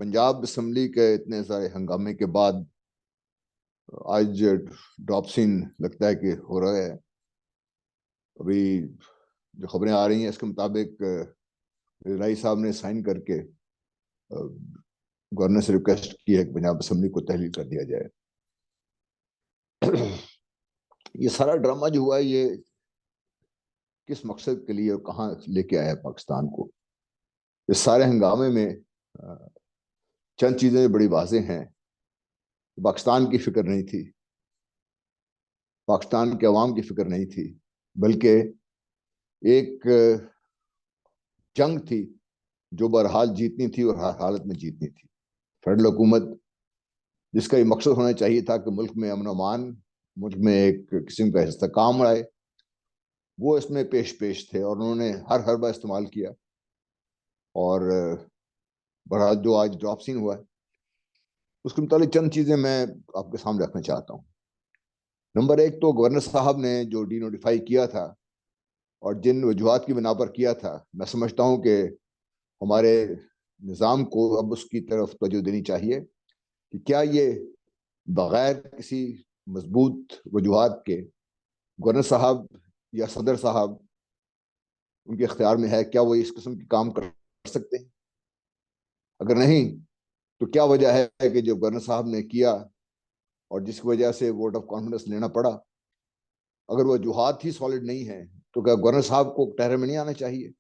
Punjab assembly के इतने सारे हंगामे के बाद आज ड्रॉप सीन लगता है कि हो रहा है। अभी जो खबरें आ रही हैं इसके मुताबिक राई साहब ने साइन करके गवर्नर से रिक्वेस्ट की है कि पंजाब असम्बली को तहलील कर दिया जाए। ये सारा ड्रामा जो हुआ है ये किस मकसद के लिए और कहाँ लेके आया है पाकिस्तान को। इस सारे हंगामे में चंद चीजें बड़ी वाज़ेह हैं। पाकिस्तान की फिक्र नहीं थी, पाकिस्तान के अवाम की फिक्र नहीं थी, बल्कि एक जंग थी जो बहरहाल जीतनी थी और हर हालत में जीतनी थी। फेडरल हुकूमत जिसका ये मकसद होना चाहिए था कि मुल्क में अमन अमान, मुल्क में एक किस्म का इस्तेहकाम आए, वो इसमें पेश पेश थे और उन्होंने हर हरबा इस्तेमाल किया। और बहरहाल जो आज ड्रॉप सीन हुआ है उसके मुताबिक चंद चीज़ें मैं आपके सामने रखना चाहता हूँ। नंबर एक तो गवर्नर साहब ने जो डी नोटिफाई किया था और जिन वजूहत की बिना पर किया था, मैं समझता हूँ कि हमारे निज़ाम को अब उसकी तरफ तवज्जो देनी चाहिए कि क्या ये बगैर किसी मजबूत वजूहत के गवर्नर साहब या सदर साहब उनके इख्तियार में है, क्या वो इस किस्म के काम कर सकते हैं? अगर नहीं तो क्या वजह है कि जो गवर्नर साहब ने किया और जिसकी वजह से वोट ऑफ कॉन्फिडेंस लेना पड़ा, अगर वो वजूहत ही सॉलिड नहीं है तो क्या गवर्नर साहब को टहरे में नहीं आना चाहिए?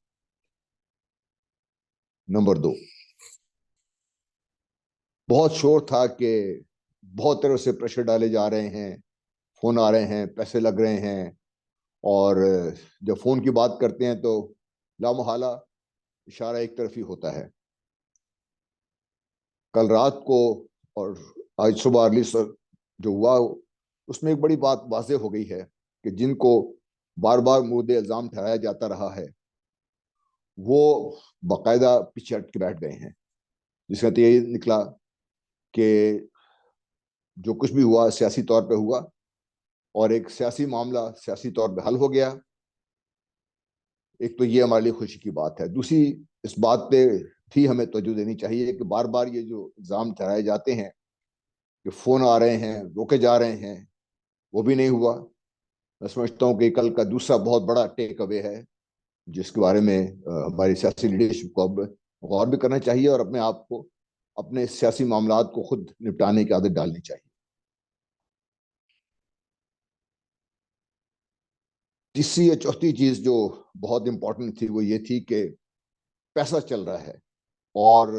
नंबर दो, बहुत शोर था कि बहुत तरह से प्रेशर डाले जा रहे हैं, फोन आ रहे हैं, पैसे लग रहे हैं, और जब फोन की बात करते हैं तो लामोहला इशारा एक तरफ ही होता है। कल रात को और आज सुबह अर्ली जो हुआ उसमें एक बड़ी बात वाज़ेह हो गई है कि जिनको बार बार मुर्दे इल्ज़ाम ठहराया जाता रहा है वो बाकायदा पीछे हट के बैठ गए हैं, जिसका तो यही निकला कि जो कुछ भी हुआ सियासी तौर पे हुआ और एक सियासी मामला सियासी तौर पे हल हो गया। एक तो ये हमारे लिए खुशी की बात है। दूसरी, इस बात पे भी हमें तवज्जो देनी चाहिए कि बार बार ये जो इल्ज़ाम ठहराए जाते हैं कि फ़ोन आ रहे हैं, रोके जा रहे हैं, वो भी नहीं हुआ। मैं समझता हूँ कि कल का दूसरा बहुत बड़ा टेक अवे है जिसके बारे में हमारी सियासी लीडरशिप को अब गौर भी करना चाहिए और अपने आप को अपने सियासी मामलात को खुद निपटाने की आदत डालनी चाहिए। तीसरी या चौथी चीज जो बहुत इंपॉर्टेंट थी वो ये थी कि पैसा चल रहा है और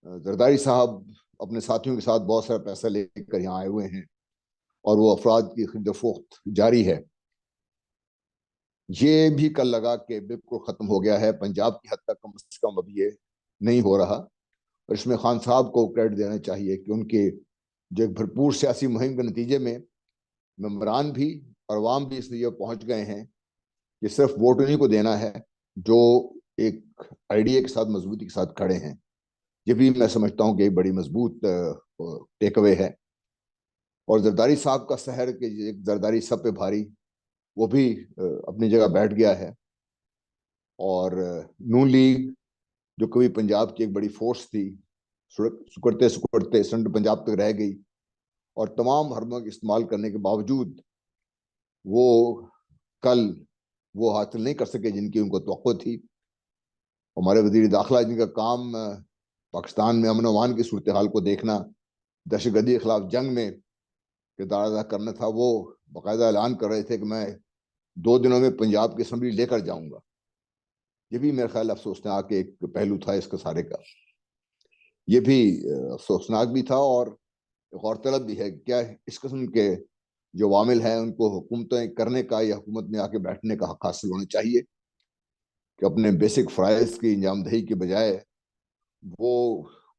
जरदारी साहब अपने साथियों के साथ बहुत सारा पैसा लेकर यहाँ आए हुए हैं और वो अफराद की खरीद फरोख्त जारी है। ये भी कल लगा कि बिल्कुल खत्म हो गया है, पंजाब की हद तक कम से कम अब ये नहीं हो रहा। और इसमें खान साहब को क्रेडिट देना चाहिए कि उनके जो एक भरपूर सियासी मुहिम के नतीजे में मेम्बरान भी और अवाम भी इसलिए पहुंच गए हैं कि सिर्फ वोट उन्हीं को देना है जो एक आइडिया के साथ मजबूती के साथ खड़े हैं। ये भी मैं समझता हूँ कि एक बड़ी मजबूत टेक अवे है। और जरदारी साहब का सहर के एक जरदारी सब पे भारी, वो भी अपनी जगह बैठ गया है। और नून लीग जो कभी पंजाब की एक बड़ी फोर्स थी, सुकड़ते सुकड़ते सेंट्रल पंजाब तक रह गई और तमाम हरबों का इस्तेमाल करने के बावजूद वो कल वो हासिल नहीं कर सके जिनकी उनको तवक्को थी। हमारे वजीर दाखिला जिनका काम पाकिस्तान में अमन अमान की सूरत हाल को देखना, दहशतगर्दी के खिलाफ जंग में किरदार अदा करना था, वो बाकायदा ऐलान कर रहे थे कि मैं 2 दिनों में पंजाब की असम्बली लेकर जाऊंगा। ये भी मेरे ख्याल अफसोसनाक एक पहलू था इसका सारे का। ये भी अफसोसनाक भी था और गौरतलब भी है कि क्या इस किस्म के जो वामिल हैं उनको हुकूमतें करने का या हुकूमत में आके बैठने का हक हासिल होना चाहिए कि अपने बेसिक फ़राइज़ की अंजामदही के बजाय वो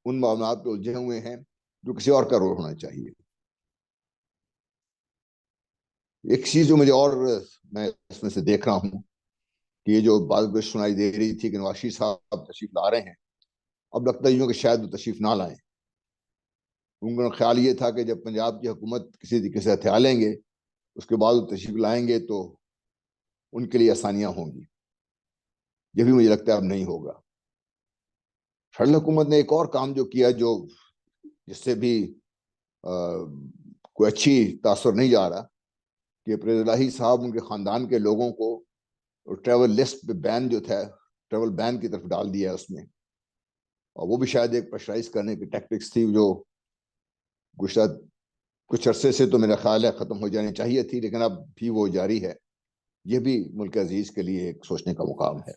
उन मामलों पे उलझे हुए हैं जो किसी और का रोल होना चाहिए। एक चीज जो मुझे और मैं इसमें से देख रहा हूँ कि ये जो बात सुनाई दे रही थी कि नवाज शरीफ साहब तशरीफ ला रहे हैं, अब लगता है यूं कि शायद वो तशरीफ ना लाएं। उनका ख्याल ये था कि जब पंजाब की हुकूमत किसी तरीके से हथिया लेंगे उसके बाद वो तशरीफ लाएंगे तो उनके लिए आसानियां होंगी। ये भी मुझे लगता है अब नहीं होगा। फेडरल हुकूमत ने एक और काम जो किया, जो जिससे भी कोई अच्छी तासुर नहीं जा रहा, कि प्रेज़िलाही साहब उनके ख़ानदान के लोगों को ट्रैवल लिस्ट पे बैन जो था, ट्रैवल बैन की तरफ डाल दिया उसमें। और वो भी शायद एक प्रेशराइज करने की टैक्टिक्स थी, जो गुज़श्ता कुछ अरसे से तो मेरा ख्याल है ख़त्म हो जानी चाहिए थी, लेकिन अब भी वो जारी है। ये भी मुल्क अजीज़ के लिए एक सोचने का मुकाम है।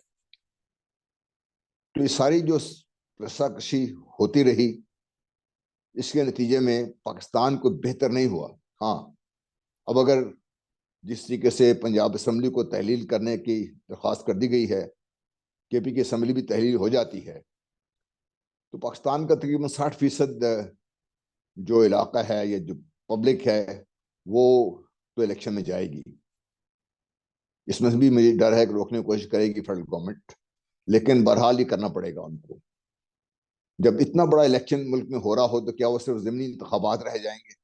तो ये सारी जो रस्साकशी होती रही, इसके नतीजे में पाकिस्तान को बेहतर नहीं हुआ। हाँ, अब अगर जिस तरीके से पंजाब असम्बली को तहलील करने की दरख्वास्त कर दी गई है, केपी की असम्बली भी तहलील हो जाती है, तो पाकिस्तान का तकरीबन 60% जो इलाका है या जो पब्लिक है, वो तो इलेक्शन में जाएगी। इसमें भी मुझे डर है कि रोकने की कोशिश करेगी फेडरल गवर्नमेंट, लेकिन बहरहाल ये करना पड़ेगा उनको। जब इतना बड़ा इलेक्शन मुल्क में हो रहा हो, तो क्या वो सिर्फ ज़मीनी इंतखाबात रह जाएंगे?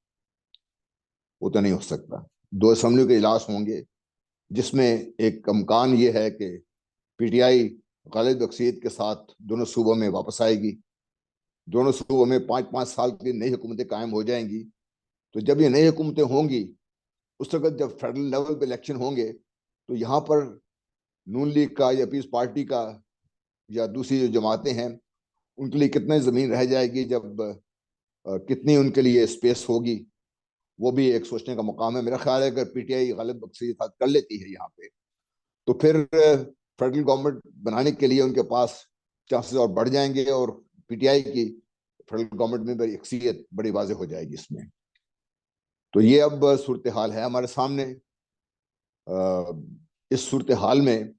वो तो नहीं हो सकता। 2 असम्बली के इजलास होंगे, जिसमें एक इम्कान ये है कि पीटीआई गालिब अक्सरियत के साथ दोनों सूबों में वापस आएगी। दोनों सूबों में 5-5 साल के लिए नई हुकूमतें कायम हो जाएंगी। तो जब ये नई हुकूमतें होंगी, उस वक्त जब फेडरल लेवल पे इलेक्शन होंगे, तो यहाँ पर नून लीग का या पीस पार्टी का या दूसरी जो जमातें हैं, उनके लिए कितनी ज़मीन रह जाएगी, जब कितनी उनके लिए स्पेस होगी, वो भी एक सोचने का मुकाम है। मेरा ख्याल है अगर पीटीआई गालिब अक्सरियत कर लेती है यहाँ पे, तो फिर फेडरल गवर्नमेंट बनाने के लिए उनके पास चांसेस और बढ़ जाएंगे, और पीटीआई की फेडरल गवर्नमेंट में बड़ी अक्सरियत बड़ी वाज़ेह हो जाएगी इसमें। तो ये अब सूरत हाल है हमारे सामने। इस सूरत हाल में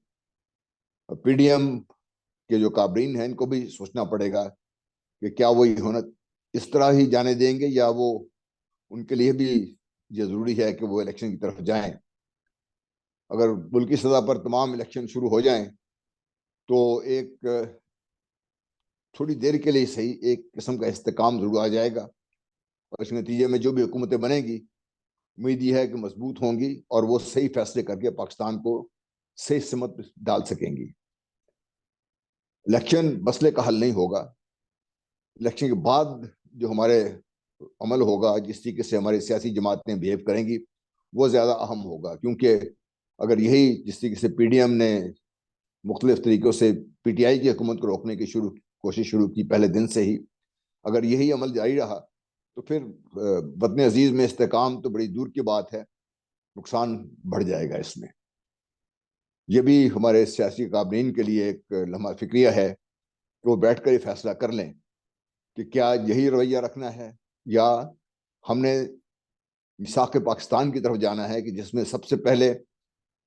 पीडीएम के जो काबरीन हैं, इनको भी सोचना पड़ेगा कि क्या वो होना इस तरह ही जाने देंगे, या वो उनके लिए भी ये ज़रूरी है कि वो इलेक्शन की तरफ जाएं। अगर मुल्की सतह पर तमाम इलेक्शन शुरू हो जाएं, तो एक थोड़ी देर के लिए सही एक किस्म का इस्तेकाम जरूर आ जाएगा, और इस नतीजे में जो भी हुकूमतें बनेगी, उम्मीद यह है कि मजबूत होंगी और वो सही फैसले करके पाकिस्तान को सही सिमत डाल सकेंगी। इलेक्शन मसले का हल नहीं होगा। इलेक्शन के बाद जो हमारे अमल होगा, जिस तरीके से हमारी सियासी जमातें बिहेव करेंगी, वो ज़्यादा अहम होगा। क्योंकि अगर यही जिस तरीके से पीडीएम ने मुख्तलिफ तरीक़ों से पीटीआई की हुकूमत को रोकने की कोशिश शुरू की पहले दिन से ही, अगर यही अमल जारी रहा, तो फिर वतन अजीज़ में इस्तेकाम तो बड़ी दूर की बात है, नुकसान बढ़ जाएगा इसमें। ये भी हमारे सियासी काबरीन के लिए एक लम्हा फिक्रिया है कि वो बैठ कर ये फैसला कर लें कि क्या यही रवैया रखना है, या हमने मिसाक पाकिस्तान की तरफ जाना है, कि जिसमें सबसे पहले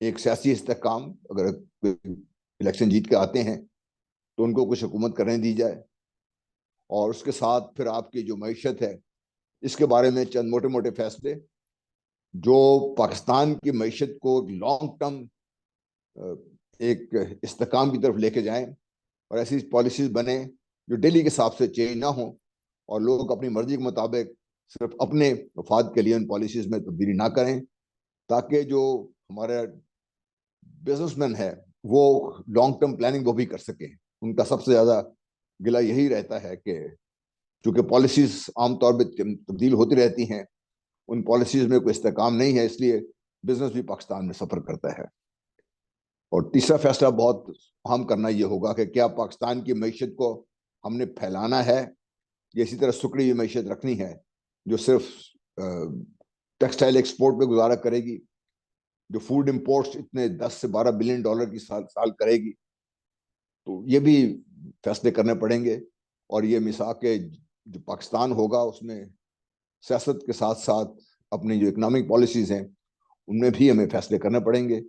एक सियासी इस्तेकाम, अगर इलेक्शन जीत के आते हैं तो उनको कुछ हुकूमत करने दी जाए, और उसके साथ फिर आपकी जो मईशत है, इसके बारे में चंद मोटे मोटे फैसले जो पाकिस्तान की मईशत को लॉन्ग टर्म एक इस्तेकाम की तरफ लेके जाएं, और ऐसी पॉलिसीज बने जो दिल्ली के हिसाब से चेंज ना हो, और लोग अपनी मर्जी के मुताबिक सिर्फ अपने मफाद के लिए उन पॉलिसीज में तब्दीली ना करें, ताकि जो हमारा बिजनेसमैन है वो लॉन्ग टर्म प्लानिंग वो भी कर सके। उनका सबसे ज़्यादा गिला यही रहता है कि चूंकि पॉलिसीज आमतौर पर तब्दील होती रहती हैं, उन पॉलिसीज में कोई इस्तेकाम नहीं है, इसलिए बिजनेस भी पाकिस्तान में सफ़र करता है। और तीसरा फैसला बहुत अहम करना ये होगा कि क्या पाकिस्तान की मईशत को हमने फैलाना है, या इसी तरह सुकड़ी हुई मईशत रखनी है जो सिर्फ टेक्सटाइल एक्सपोर्ट पे गुजारा करेगी, जो फूड इंपोर्ट्स इतने 10 से 12 बिलियन डॉलर की साल करेगी। तो ये भी फैसले करने पड़ेंगे। और ये मिसाक के जो पाकिस्तान होगा, उसमें सियासत के साथ साथ अपनी जो इकोनॉमिक पॉलिसीज हैं, उनमें भी हमें फैसले करने पड़ेंगे।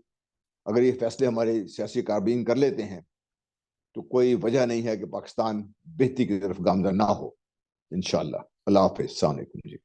अगर ये फैसले हमारे सियासी कारबीन कर लेते हैं, तो कोई वजह नहीं है कि पाकिस्तान बेहतरी की तरफ गामजन ना हो। इंशाअल्लाह। अल्लाह हाफिज़। अस्सलाम वालेकुम जी।